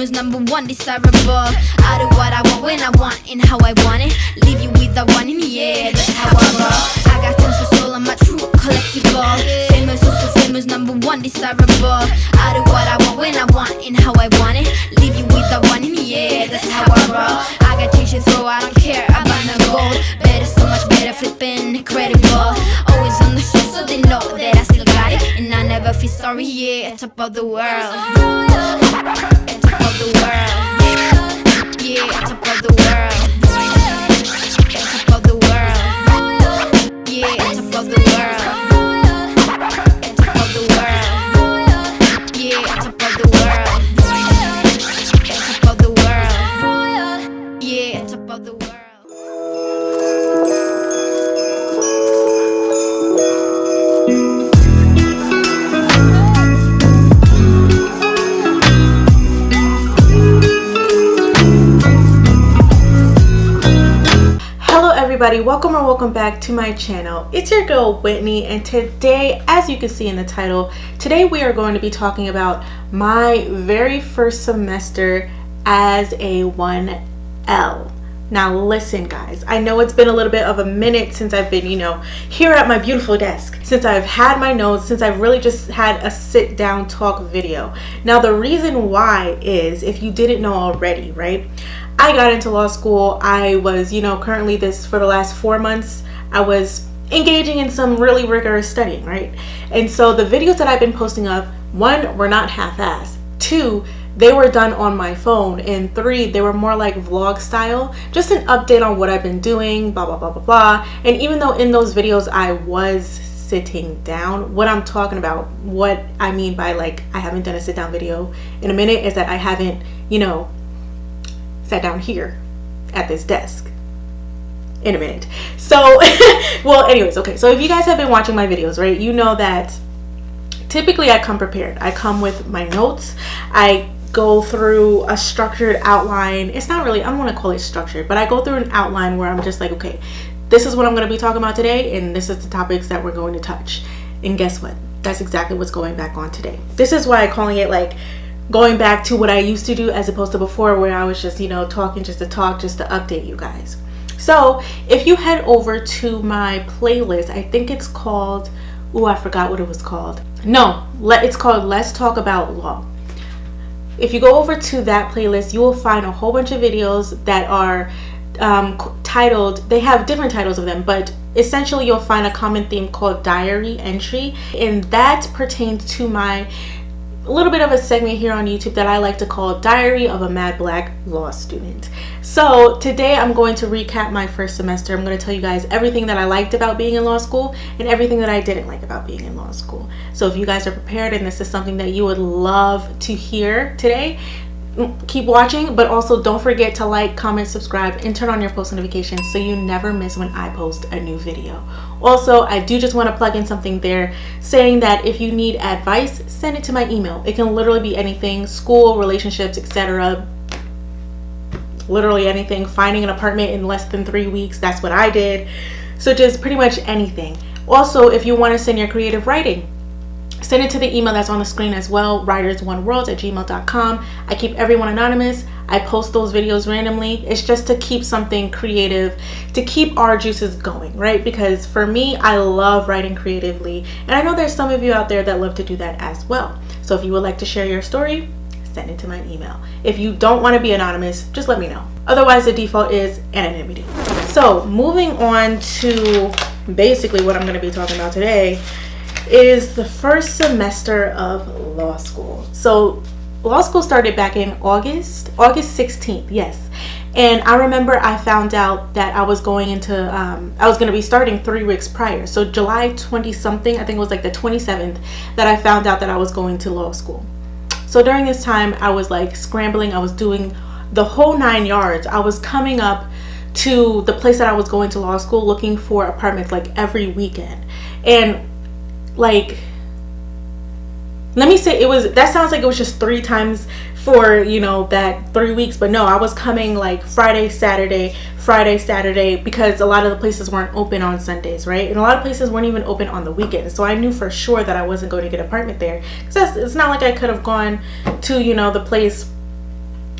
famous, number one, desirable. I do what I want, when I want, and how I want it. Leave you with the one in the air, that's how I roll. I got tons of soul, I'm a true collectible. Famous, also famous, number one, desirable. I do what I want, when I want, and how I want it. Leave you with the one in the air, that's how I roll. I got change to throw, I don't care about no gold. Better, so much better, flipping incredible. Always on the show, so they know that I still got it. And I never feel sorry, yeah, top of the world. Top of the world. Yeah, top of the world. Top of the world. Yeah, top of the world. Top of the world. Yeah, top of the world. Top of the world. Yeah, top of the world. Everybody, welcome or welcome back to my channel. It's your girl Whitney, and today, as you can see in the title, today we are going to be talking about my very first semester as a 1L. Now listen guys, I know it's been a little bit of a minute since I've been, here at my beautiful desk, since I've had my notes, since I've really just had a sit down talk video. Now the reason why is, if you didn't know already, right? I got into law school. I was, currently for the last 4 months, I was engaging in some really rigorous studying, right? And so the videos that I've been posting up, 1, were not half-assed. 2, they were done on my phone. And 3, they were more like vlog style, just an update on what I've been doing, blah, blah, blah, blah, blah. And even though in those videos I was sitting down, what I'm talking about, what I mean by like, I haven't done a sit down video in a minute, is that I haven't, sat down here at this desk in a minute. So well, anyways, okay, so if you guys have been watching my videos, right, you know that typically I come prepared. I come with my notes. I go through a structured outline. It's not really, I don't want to call it structured, but I go through an outline where I'm just like, okay, this is what I'm going to be talking about today, and this is the topics that we're going to touch. And guess what? That's exactly what's going back on today. This is why I'm calling it like going back to what I used to do, as opposed to before, where I was just, talking just to talk, just to update you guys. So if you head over to my playlist, I think it's called, I forgot what it was called. No, it's called Let's Talk About Law. If you go over to that playlist, you will find a whole bunch of videos that are titled, they have different titles of them, but essentially you'll find a common theme called diary entry, and that pertains to my little bit of a segment here on YouTube that I like to call Diary of a Mad Black Law Student. So today I'm going to recap my first semester. I'm going to tell you guys everything that I liked about being in law school and everything that I didn't like about being in law school. So if you guys are prepared and this is something that you would love to hear today, keep watching, but also don't forget to like, comment, subscribe, and turn on your post notifications so you never miss when I post a new video. Also, I do just want to plug in something there saying that if you need advice, send it to my email. It can literally be anything: school, relationships, etc. Literally anything. Finding an apartment in less than 3 weeks, that's what I did. So just pretty much anything. Also, if you want to send your creative writing, send it to the email that's on the screen as well, writersoneworld@gmail.com. I keep everyone anonymous. I post those videos randomly. It's just to keep something creative, to keep our juices going, right? Because for me, I love writing creatively, and I know there's some of you out there that love to do that as well. So if you would like to share your story, send it to my email. If you don't want to be anonymous, just let me know. Otherwise, the default is anonymity. So moving on to basically what I'm going to be talking about today is the first semester of law school. So law school started back in August 16th, yes. And I remember I found out that I was going to be starting 3 weeks prior. So July 20 something, I think it was like the 27th, that I found out that I was going to law school. So during this time, I was like scrambling. I was doing the whole 9 yards. I was coming up to the place that I was going to law school looking for apartments like every weekend. And like, let me say, that sounds like it was just 3 times for that 3 weeks, but no, I was coming like Friday, Saturday, because a lot of the places weren't open on Sundays, right? And a lot of places weren't even open on the weekends. So I knew for sure that I wasn't going to get an apartment there, because it's not like I could have gone to the place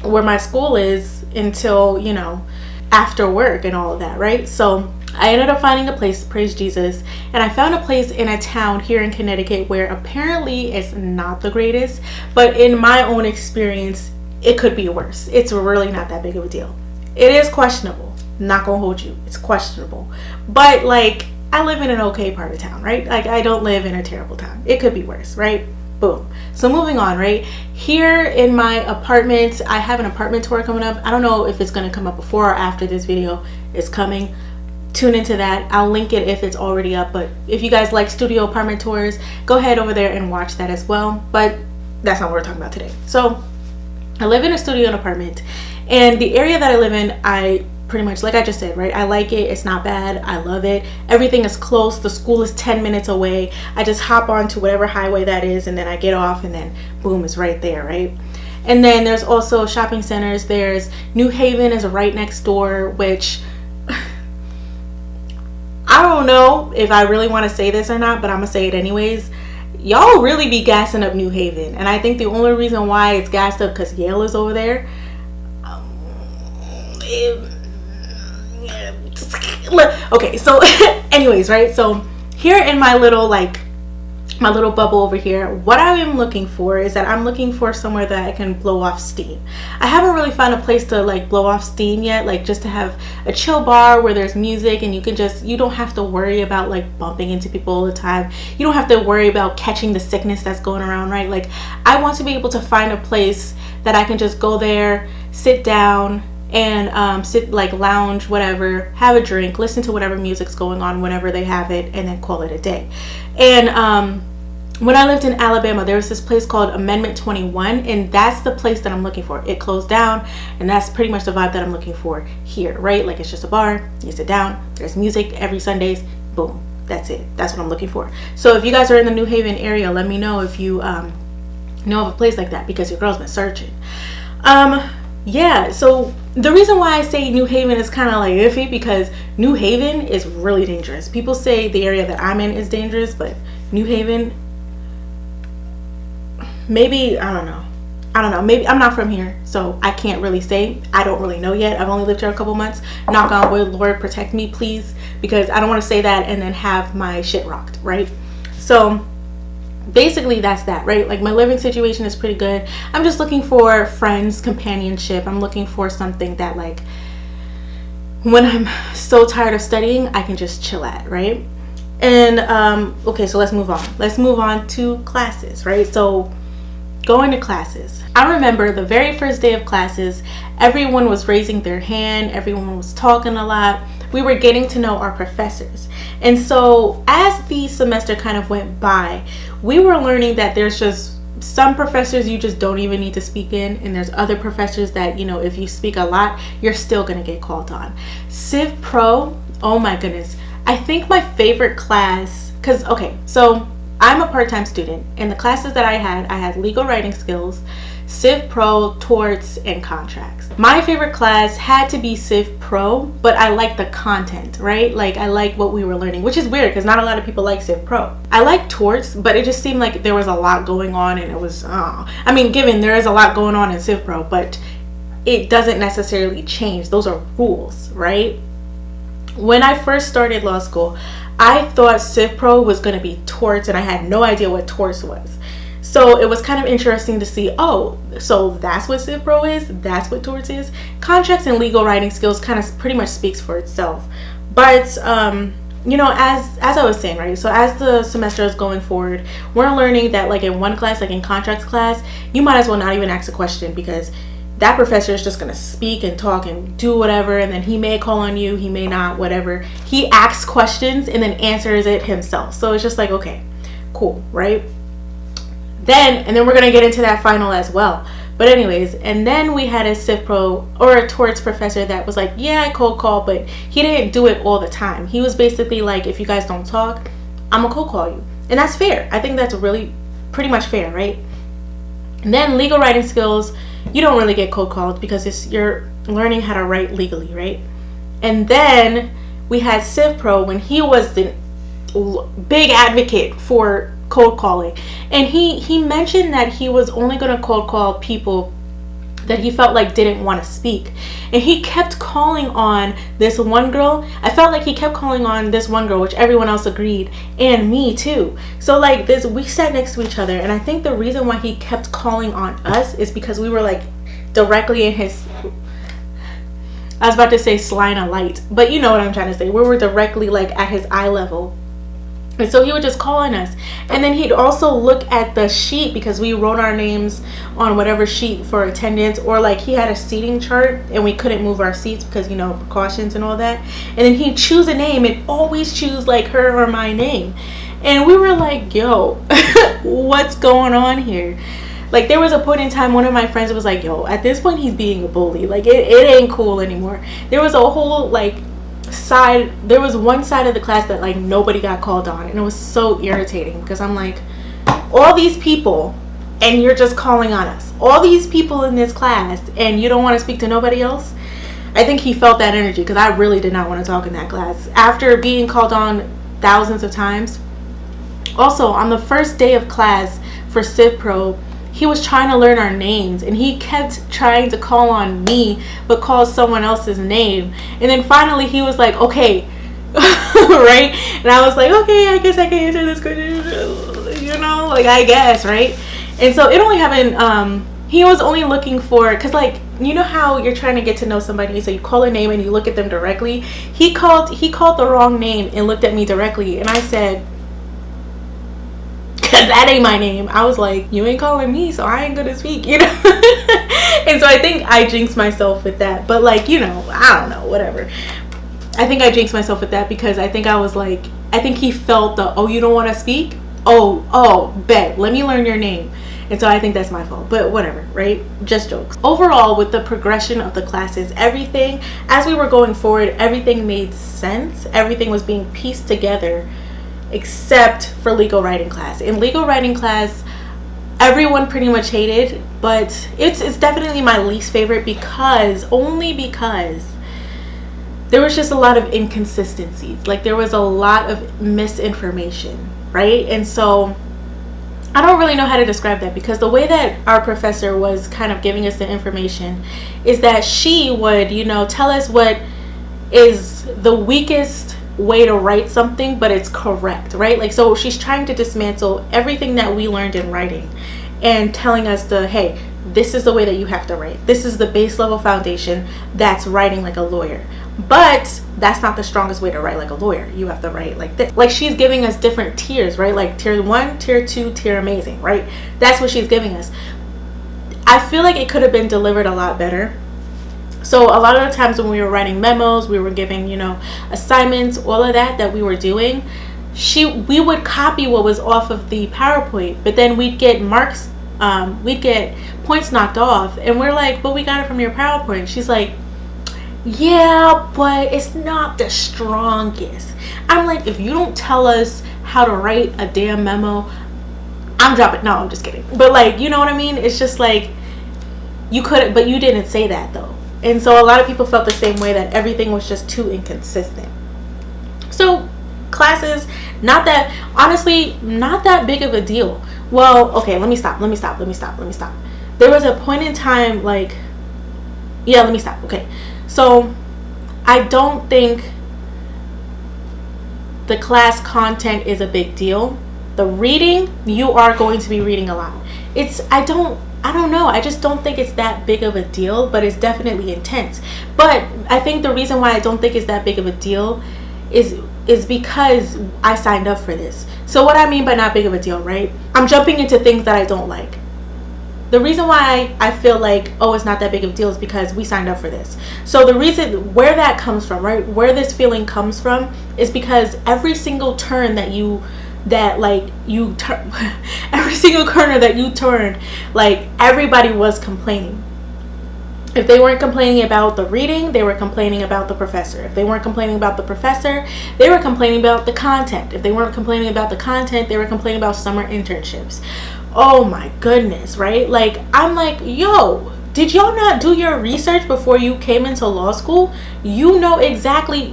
where my school is until, you know, after work and all of that, right? So I ended up finding a place, praise Jesus, and I found a place in a town here in Connecticut where apparently it's not the greatest, but in my own experience, it could be worse. It's really not that big of a deal. It is questionable, not gonna hold you, it's questionable, but like, I live in an okay part of town, right? Like, I don't live in a terrible town. It could be worse, right? Boom. So moving on, right? Here in my apartment, I have an apartment tour coming up. I don't know if it's going to come up before or after this video is coming. Tune into that. I'll link it if it's already up. But if you guys like studio apartment tours, go ahead over there and watch that as well. But that's not what we're talking about today. So I live in a studio and apartment. And the area that I live in, I pretty much, like I just said, right? I like it. It's not bad. I love it. Everything is close. The school is 10 minutes away. I just hop on to whatever highway that is, and then I get off, and then boom, it's right there, right? And then there's also shopping centers. There's New Haven is right next door, which I don't know if I really want to say this or not, but I'm gonna say it anyways. Y'all really be gassing up New Haven, and I think the only reason why it's gassed up because Yale is over there. Okay, so anyways, right? So here in my little bubble over here, what I am looking for is that I'm looking for somewhere that I can blow off steam. I haven't really found a place to like blow off steam yet, like just to have a chill bar where there's music and you don't have to worry about like bumping into people all the time. You don't have to worry about catching the sickness that's going around, right? Like, I want to be able to find a place that I can just go there, sit down, and sit, like, lounge, whatever, have a drink, listen to whatever music's going on whenever they have it, and then call it a day. And when I lived in Alabama, there was this place called Amendment 21, and that's the place that I'm looking for. It closed down, and that's pretty much the vibe that I'm looking for here, right? Like, it's just a bar, you sit down, there's music every Sundays, boom, that's it. That's what I'm looking for. So if you guys are in the New Haven area, let me know if you know of a place like that, because your girl's been searching. Yeah, so the reason why I say New Haven is kind of like iffy, because New Haven is really dangerous. People say the area that I'm in is dangerous, but New Haven, maybe, I don't know, maybe I'm not from here, so I can't really say. I don't really know yet. I've only lived here a couple months. Knock on wood, Lord protect me, please, because I don't want to say that and then have my shit rocked, right? So basically that's that, right? Like, my living situation is pretty good. I'm just looking for friends, companionship. I'm looking for something that, like, when I'm so tired of studying, I can just chill at, right? And okay, so let's move on to classes, right? So going to classes, I remember the very first day of classes, everyone was raising their hand, everyone was talking a lot. We were getting to know our professors. And so as the semester kind of went by, we were learning that there's just some professors you just don't even need to speak in, and there's other professors that, you know, if you speak a lot, you're still gonna get called on. Civ Pro, oh my goodness. I think my favorite class, because, okay, so I'm a part-time student, and the classes that I had legal writing skills, Civ Pro, torts, and contracts. My favorite class had to be Civ Pro, but I like the content, right? Like, I like what we were learning, which is weird because not a lot of people like Civ Pro. I like torts, but it just seemed like there was a lot going on, and it was, I mean, given there is a lot going on in Civ Pro, but it doesn't necessarily change. Those are rules, right? When I first started law school, I thought Civ Pro was going to be torts, and I had no idea what torts was. So it was kind of interesting to see, oh, so that's what Civ Pro is, that's what torts is. Contracts and legal writing skills kind of pretty much speaks for itself. But you know, as I was saying, right, so as the semester is going forward, we're learning that, like, in one class, like in contracts class, you might as well not even ask a question, because that professor is just going to speak and talk and do whatever, and then he may call on you, he may not, whatever. He asks questions and then answers it himself. So it's just like, okay, cool, right? And then we're going to get into that final as well. But anyways, and then we had a Civ Pro or a torts professor that was like, yeah, I cold call, but he didn't do it all the time. He was basically like, if you guys don't talk, I'm gonna cold call you. And that's fair. I think that's really pretty much fair, right? And then legal writing skills, you don't really get cold called because you're learning how to write legally, right? And then we had Civ Pro when he was the big advocate for cold calling, and he mentioned that he was only going to cold call people that he felt like didn't want to speak. And he kept calling on this one girl. I felt like he kept calling on this one girl, which everyone else agreed, and me too. So like this, we sat next to each other, and I think the reason why he kept calling on us is because we were like directly in his, I was about to say line of light, but you know what I'm trying to say. We were directly like at his eye level. And so he would just call on us. And then he'd also look at the sheet, because we wrote our names on whatever sheet for attendance, or like he had a seating chart and we couldn't move our seats because, you know, precautions and all that. And then he'd choose a name and always choose like her or my name. And we were like, yo, what's going on here? Like there was a point in time, one of my friends was like, yo, at this point he's being a bully. Like it ain't cool anymore. There was a whole like side, there was one side of the class that like nobody got called on, and it was so irritating because I'm like, all these people and you're just calling on us, all these people in this class, and you don't want to speak to nobody else. I think he felt that energy because I really did not want to talk in that class after being called on thousands of times. Also, on the first day of class for Civ Pro, he was trying to learn our names, and he kept trying to call on me but called someone else's name. And then finally he was like, okay, right? And I was like, okay, I guess I can answer this question, you know, like I guess, right? And so it only happened, he was only looking for, because like, you know how you're trying to get to know somebody, so you call a name and you look at them directly. He called the wrong name and looked at me directly, and I said, because that ain't my name. I was like, you ain't calling me, so I ain't gonna speak, you know. And so I think I jinxed myself with that. But like, you know, I don't know, whatever. I think I jinxed myself with that because I think I was like, I think he felt the, oh, you don't want to speak? Oh, bet, let me learn your name. And so I think that's my fault, but whatever, right? Just jokes. Overall, with the progression of the classes, everything, as we were going forward, everything made sense. Everything was being pieced together, except for legal writing class. In legal writing class, everyone pretty much hated, but it's definitely my least favorite only because there was just a lot of inconsistencies. Like there was a lot of misinformation, right? And so I don't really know how to describe that, because the way that our professor was kind of giving us the information is that she would, you know, tell us what is the weakest way to write something, but it's correct, right? Like, so she's trying to dismantle everything that we learned in writing and telling us hey, this is the way that you have to write. This is the base level foundation. That's writing like a lawyer. But that's not the strongest way to write like a lawyer. You have to write like this. Like she's giving us different tiers, right? Like tier 1, tier 2, tier amazing, right? That's what she's giving us. I feel like it could have been delivered a lot better. So a lot of the times when we were writing memos, we were giving, you know, assignments, all of that we were doing, we would copy what was off of the PowerPoint, but then we'd get marks, we'd get points knocked off, and we're like, but we got it from your PowerPoint. She's like, yeah, but it's not the strongest. I'm like, if you don't tell us how to write a damn memo, I'm dropping. No, I'm just kidding. But like, you know what I mean? It's just like, you could, but you didn't say that though. And so a lot of people felt the same way, that everything was just too inconsistent. So classes, honestly, not that big of a deal. Well, okay, let me stop. There was a point in time, like, yeah, let me stop. Okay. So I don't think the class content is a big deal. The reading, you are going to be reading a lot. I don't know. I just don't think it's that big of a deal, but it's definitely intense. But I think the reason why I don't think it's that big of a deal is because I signed up for this. So what I mean by not big of a deal, right? I'm jumping into things that I don't like. The reason why I feel like, oh, it's not that big of a deal is because we signed up for this. So the reason where that comes from, right? Where this feeling comes from is because every single turn that you every single corner that you turned, like everybody was complaining. If they weren't complaining about the reading, they were complaining about the professor. If they weren't complaining about the professor, they were complaining about the content. If they weren't complaining about the content, they were complaining about summer internships. Oh my goodness, right? Like, I'm like, yo, did y'all not do your research before you came into law school? You know exactly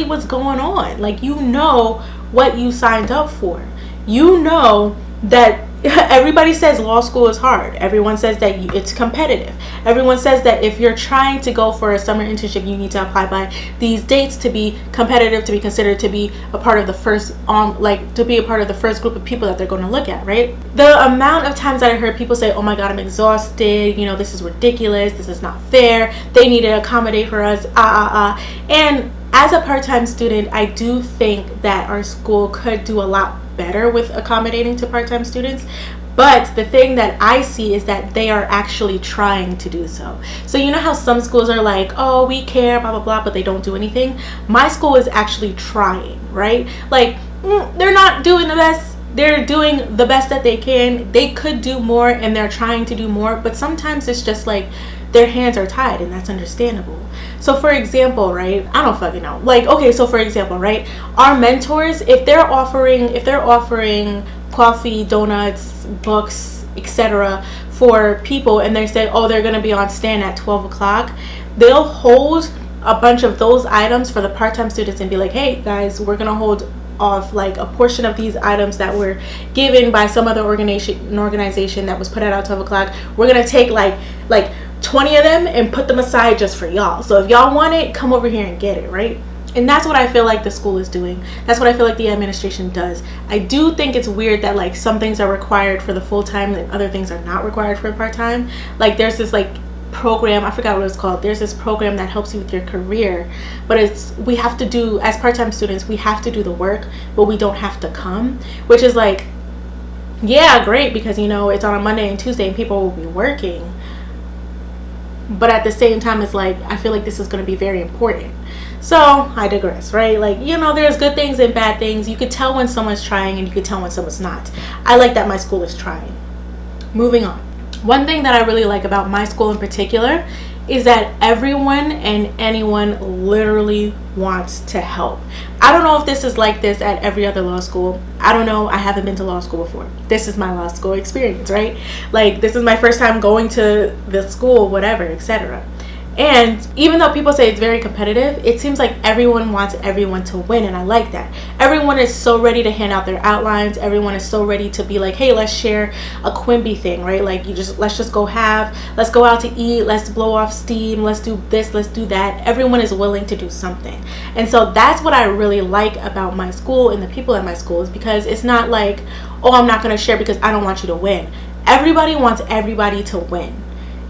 what's going on. Like, you know what you signed up for. You know that Everybody says law school is hard. Everyone says that it's competitive. Everyone says that if you're trying to go for a summer internship, you need to apply by these dates to be competitive, to be considered to be a part of the first to be a part of the first group of people that they're going to look at, right? The amount of times that I heard people say, oh my god, I'm exhausted, you know, this is ridiculous, this is not fair, they need to accommodate for us, and as a part-time student, I do think that our school could do a lot better with accommodating to part-time students, but the thing that I see is that they are actually trying to do so. So you know how some schools are like, oh, we care, blah blah blah, but they don't do anything? My school is actually trying, right? Like, they're not doing the best, they're doing the best that they can. They could do more and they're trying to do more, but sometimes it's just like their hands are tied, and that's understandable. So for example, right, I don't fucking know, like, okay, so for example, right, our mentors, if they're offering coffee, donuts, books, etc. for people, and they say, oh, they're gonna be on stand at 12 o'clock, they'll hold a bunch of those items for the part-time students and be like, hey guys, we're gonna hold off like a portion of these items that were given by some other organization that was put out at 12 o'clock. We're gonna take like 20 of them and put them aside just for y'all. So if y'all want it, come over here and get it, right? And that's what I feel like the school is doing. That's what I feel like the administration does. I do think it's weird that like some things are required for the full-time and other things are not required for part-time. Like there's this like program, I forgot what it's called, there's this program that helps you with your career, but we have to do, as part-time students, we have to do the work, but we don't have to come, which is like, yeah, great, because you know it's on a Monday and Tuesday and people will be working, but at the same time it's like, I feel like this is going to be very important. So I digress, right? Like, you know, there's good things and bad things. You could tell when someone's trying and you could tell when someone's not. I like that my school is trying. Moving on. One thing that I really like about my school in particular is that everyone and anyone literally wants to help. I don't know if this is like this at every other law school. I don't know. I haven't been to law school before. This is my law school experience, right? Like, this is my first time going to the school, whatever, etc. And even though people say it's very competitive, it seems like everyone wants everyone to win, and I like that. Everyone is so ready to hand out their outlines. Everyone is so ready to be like, hey, let's share a Quimby thing, right? Like, let's just go let's go out to eat, let's blow off steam, let's do this, let's do that. Everyone is willing to do something. And so that's what I really like about my school and the people at my school, is because it's not like, oh, I'm not going to share because I don't want you to win. Everybody wants everybody to win.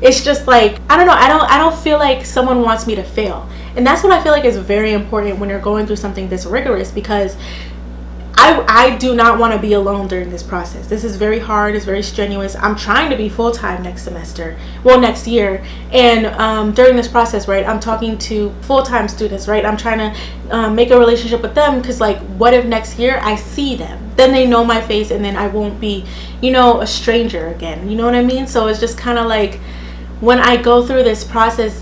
It's just like, I don't know, I don't feel like someone wants me to fail. And that's what I feel like is very important when you're going through something this rigorous, because I do not want to be alone during this process. This is very hard, it's very strenuous. I'm trying to be full-time next year. And during this process, right, I'm talking to full-time students, right? I'm trying to make a relationship with them, because like, what if next year I see them? Then they know my face, and then I won't be, you know, a stranger again. You know what I mean? So it's just kind of like, when I go through this process,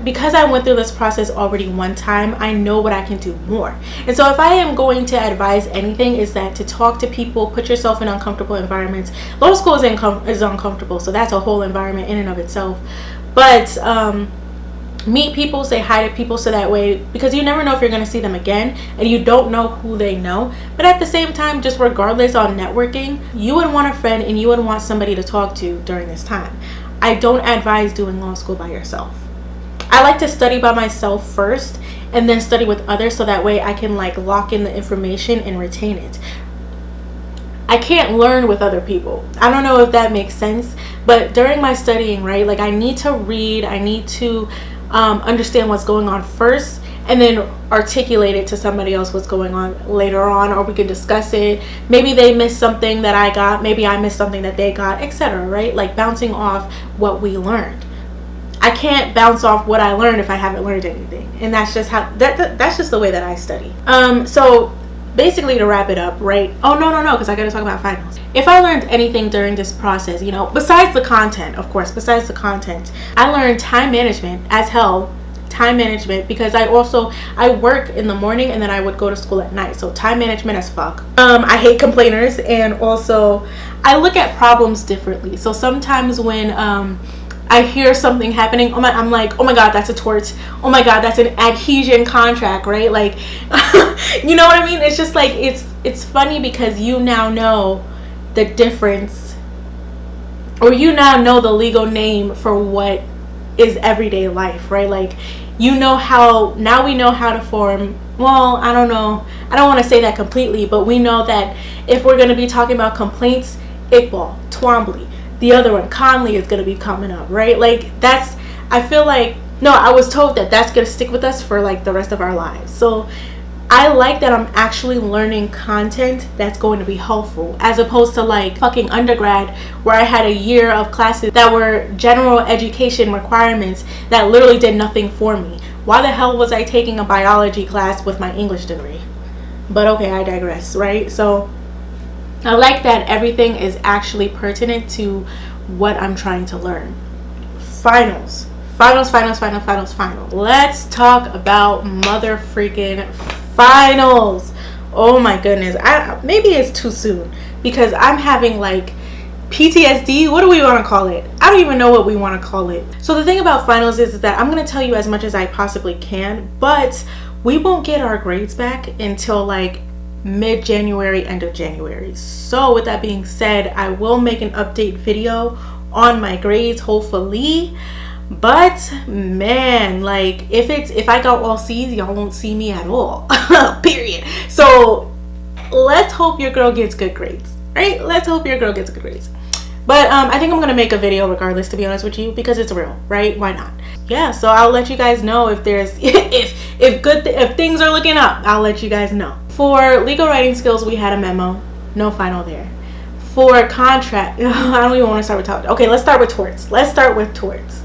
because I went through this process already one time, I know what I can do more. And so if I am going to advise anything, is that to talk to people, put yourself in uncomfortable environments. Law school is uncomfortable, so that's a whole environment in and of itself. But meet people, say hi to people, so that way, because you never know if you're going to see them again, and you don't know who they know. But at the same time, just regardless on networking, you would want a friend and you would want somebody to talk to during this time. I don't advise doing law school by yourself. I like to study by myself first and then study with others, so that way I can like lock in the information and retain it. I can't learn with other people. I don't know if that makes sense, but during my studying, right, like I need to read, I need to understand what's going on first, and then articulate it to somebody else what's going on later on, or we can discuss it. Maybe they missed something that I got, maybe I missed something that they got, etc. Right? Like bouncing off what we learned. I can't bounce off what I learned if I haven't learned anything, and that's just how that's just the way that I study. So basically, to wrap it up, right? Oh no, because I gotta talk about finals. If I learned anything during this process, you know, besides the content, of course, I learned time management as hell. Time management, because I work in the morning and then I would go to school at night, so time management as fuck. I hate complainers, and also I look at problems differently. So sometimes when I hear something happening, I'm like, oh my god, that's a tort, oh my god, that's an adhesion contract, right? Like you know what I mean? It's just like, it's funny because you now know the difference, or you now know the legal name for what is everyday life, right? Like, you know how, now we know how to form, well, I don't know, I don't want to say that completely, but we know that if we're going to be talking about complaints, Iqbal, Twombly, the other one, Conley, is going to be coming up, right? Like, that's, I feel like, no, I was told that that's going to stick with us for like the rest of our lives. So I like that I'm actually learning content that's going to be helpful, as opposed to like fucking undergrad where I had a year of classes that were general education requirements that literally did nothing for me. Why the hell was I taking a biology class with my English degree? But okay, I digress, right? So I like that everything is actually pertinent to what I'm trying to learn. Finals. Let's talk about mother freaking finals. Oh my goodness. Maybe it's too soon because I'm having like PTSD. What do we want to call it? I don't even know what we want to call it. So the thing about finals is that I'm going to tell you as much as I possibly can, but we won't get our grades back until like mid-January, end of January. So with that being said, I will make an update video on my grades, hopefully. But man, like if I got all C's, y'all won't see me at all. Period. So let's hope your girl gets good grades, right? Let's hope your girl gets good grades. But I think I'm gonna make a video regardless, to be honest with you, because it's real, right? Why not? Yeah, so I'll let you guys know if there's if things are looking up. I'll let you guys know. For legal writing skills, we had a memo, no final there. For contract, I don't even want to start with torts. Okay, let's start with torts.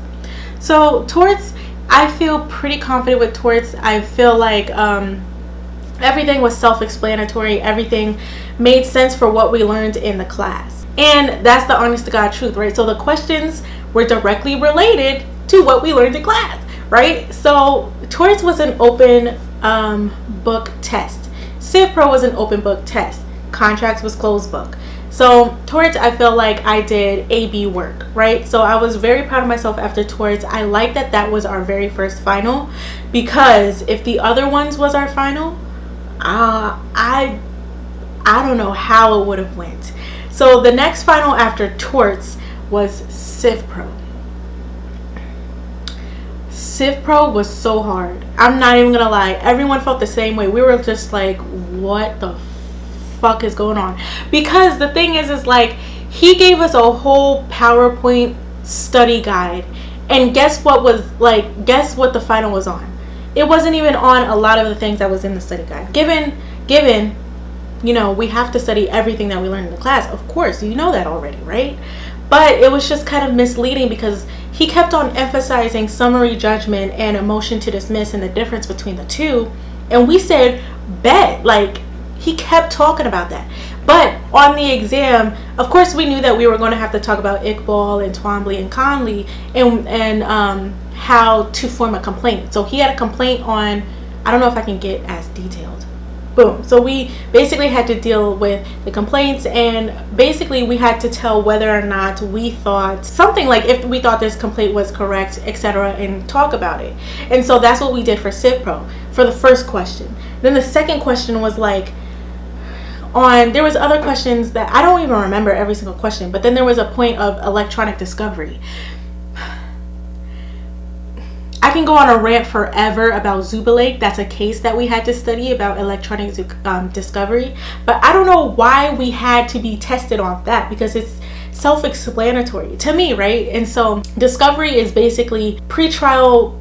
So torts, I feel pretty confident with torts. I feel like everything was self-explanatory. Everything made sense for what we learned in the class. And that's the honest to God truth, right? So the questions were directly related to what we learned in class, right? So torts was an open book test. Civ Pro was an open book test. Contracts was closed book. So torts, I feel like I did A/B work, right? So I was very proud of myself after torts. I like that that was our very first final, because if the other ones was our final, I don't know how it would have went. So the next final after torts was Civ Pro. Civ Pro was so hard. I'm not even gonna lie. Everyone felt the same way. We were just like, what the fuck is going on? Because the thing is like, he gave us a whole PowerPoint study guide, and guess what the final was on? It wasn't even on a lot of the things that was in the study guide. Given you know, we have to study everything that we learned in the class, of course, you know that already, right? But it was just kind of misleading because he kept on emphasizing summary judgment and a motion to dismiss and the difference between the two, and we said bet. Like, he kept talking about that. But on the exam, of course, we knew that we were going to have to talk about Iqbal and Twombly and Conley and how to form a complaint. So he had a complaint on, I don't know if I can get as detailed. Boom. So we basically had to deal with the complaints, and basically we had to tell whether or not we thought something, like if we thought this complaint was correct, etc., and talk about it. And so that's what we did for Civ Pro for the first question. Then the second question was like, there was other questions that I don't even remember every single question, but then there was a point of electronic discovery. I can go on a rant forever about Zubilake. That's a case that we had to study about electronic discovery, but I don't know why we had to be tested on that, because it's self-explanatory to me, right? And so discovery is basically pre-trial,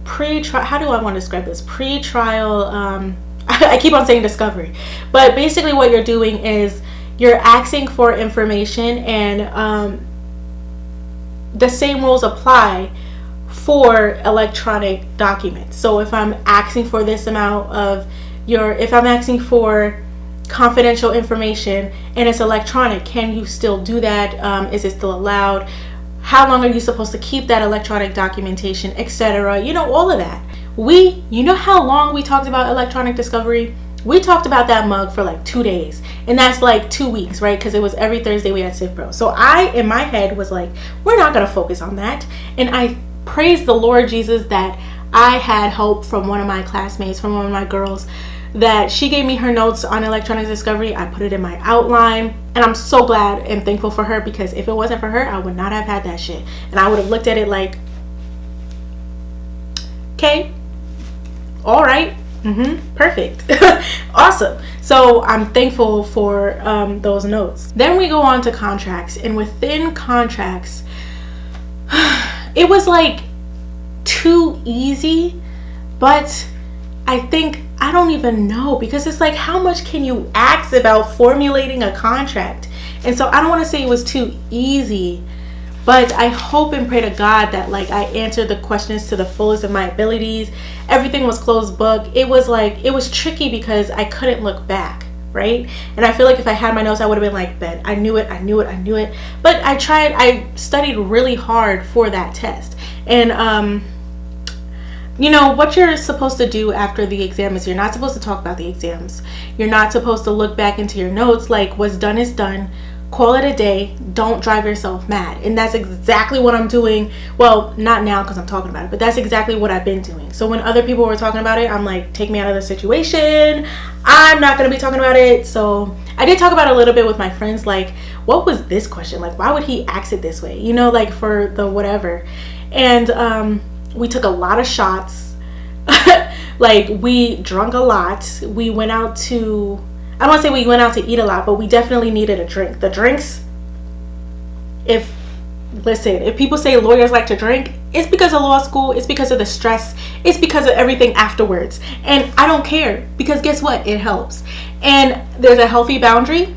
how do I want to describe this? Pre-trial, I keep on saying discovery, but basically what you're doing is you're asking for information, and the same rules apply for electronic documents. So if I'm asking for this amount of if I'm asking for confidential information and it's electronic, can you still do that? Is it still allowed? How long are you supposed to keep that electronic documentation, etc.? You know, all of that. You know how long we talked about electronic discovery? We talked about that mug for like 2 days, and that's like 2 weeks, right? Because it was every Thursday we had Civ Pro. So I, in my head, was like, we're not going to focus on that. And I praise the Lord Jesus that I had help from one of my classmates, from one of my girls, that she gave me her notes on electronics discovery. I put it in my outline, and I'm so glad and thankful for her, because if it wasn't for her, I would not have had that shit. And I would have looked at it like, okay, all right, perfect. Awesome. So I'm thankful for those notes. Then we go on to contracts, and within contracts, it was like too easy, but I don't even know, because it's like, how much can you ask about formulating a contract? And so I don't want to say it was too easy, but I hope and pray to God that like I answered the questions to the fullest of my abilities. Everything was closed book. It was tricky because I couldn't look back, right? And I feel like if I had my notes, I would have been like, bet, I knew it. But I studied really hard for that test. And you know, what you're supposed to do after the exam is you're not supposed to talk about the exams. You're not supposed to look back into your notes. Like, what's done is done. Call it a day. Don't drive yourself mad. And that's exactly what I'm doing. Well, not now because I'm talking about it, but that's exactly what I've been doing. So when other people were talking about it, I'm like, take me out of the situation. I'm not going to be talking about it. So I did talk about it a little bit with my friends. Like, what was this question? Like, why would he ask it this way? You know, like for the whatever. And we took a lot of shots. Like, we drunk a lot. We went out to, I don't want to say we went out to eat a lot, but we definitely needed a drink. The drinks, if people say lawyers like to drink, it's because of law school, it's because of the stress, it's because of everything afterwards. And I don't care, because guess what? It helps. And there's a healthy boundary.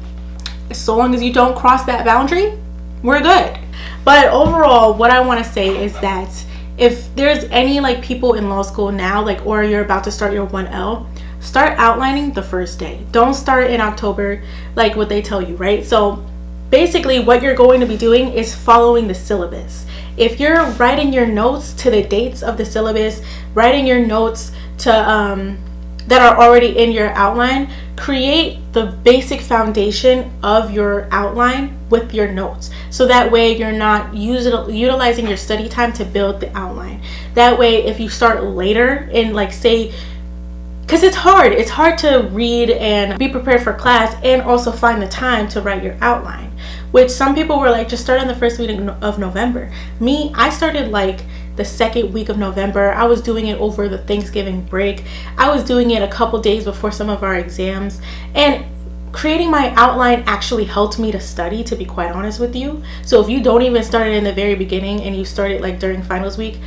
So long as you don't cross that boundary, we're good. But overall, what I want to say is that if there's any like people in law school now, like, or you're about to start your 1L, start outlining the first day. Don't start in October like what they tell you, right? So basically what you're going to be doing is following the syllabus. If you're writing your notes to the dates of the syllabus, writing your notes to that are already in your outline, create the basic foundation of your outline with your notes. So that way you're not utilizing your study time to build the outline. That way, if you start later in, like, say, because it's hard to read and be prepared for class and also find the time to write your outline, which some people were like, just start on the first week of November. Me, I started like the second week of November. I was doing it over the Thanksgiving break. I was doing it a couple days before some of our exams, and creating my outline actually helped me to study, to be quite honest with you. So if you don't even start it in the very beginning and you start it like during finals week,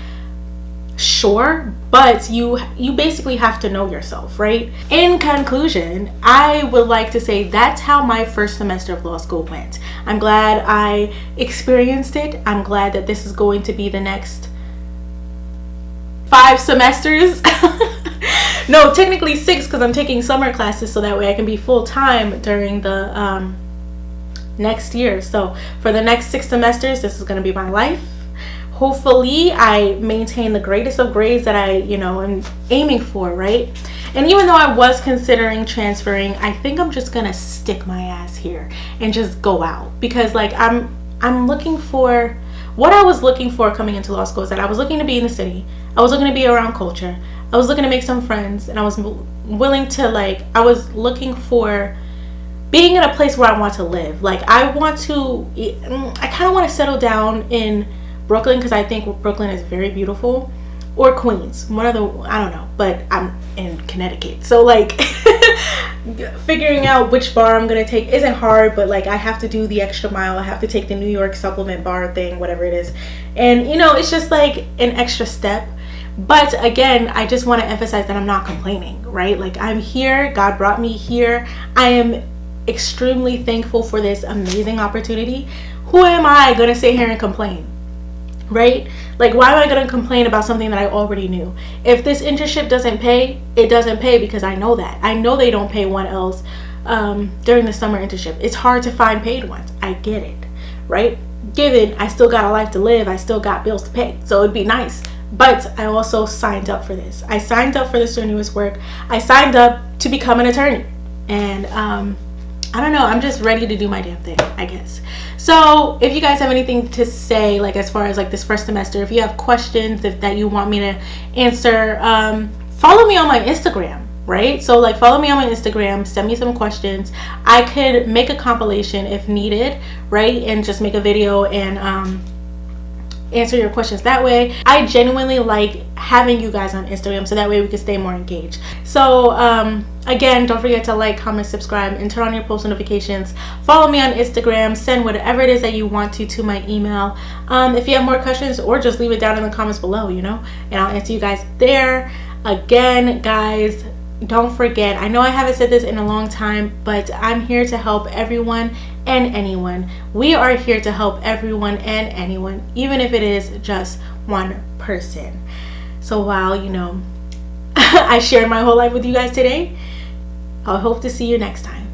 sure, but you basically have to know yourself, right? In conclusion, I would like to say that's how my first semester of law school went. I'm glad I experienced it. I'm glad that this is going to be the next 5 semesters. No, technically 6, because I'm taking summer classes so that way I can be full-time during the next year. So for the next 6 semesters, this is going to be my life. Hopefully I maintain the greatest of grades that I am aiming for, right? And even though I was considering transferring, I think I'm just gonna stick my ass here and just go out, because like I'm looking for what I was looking for coming into law school is that I was looking to be in the city, I was looking to be around culture, I was looking to make some friends, and I was willing to I was looking for being in a place where I want to live. Like I kind of want to settle down in Brooklyn, because I think Brooklyn is very beautiful, or Queens, one of the, I don't know, but I'm in Connecticut, so like figuring out which bar I'm gonna take isn't hard, but like I have to do the extra mile. I have to take the New York supplement bar thing, whatever it is, and it's just like an extra step. But again, I just want to emphasize that I'm not complaining, right? Like I'm here, God brought me here. I am extremely thankful for this amazing opportunity. Who am I gonna sit here and complain? Right? Like, why am I going to complain about something that I already knew? If this internship doesn't pay, it doesn't pay, because I know that. I know they don't pay 1Ls during the summer internship. It's hard to find paid ones. I get it, right? Given I still got a life to live, I still got bills to pay, so it'd be nice. But I also signed up for this. I signed up for this strenuous work. I signed up to become an attorney. And I don't know, I'm just ready to do my damn thing, I guess. So if you guys have anything to say, like as far as like this first semester, if you have questions that you want me to answer, follow me on my Instagram. right? So like follow me on my Instagram, send me some questions. I could make a compilation if needed, right? And just make a video and answer your questions that way. I genuinely like having you guys on Instagram so that way we can stay more engaged. So again, don't forget to like, comment, subscribe, and turn on your post notifications. Follow me on Instagram, send whatever it is that you want to my email. If you have more questions, or just leave it down in the comments below, you know, and I'll answer you guys there. Again, guys, don't forget, I know I haven't said this in a long time, but I'm here to help everyone and anyone. We are here to help everyone and anyone, even if it is just one person. So while, you know, I shared my whole life with you guys today, I hope to see you next time.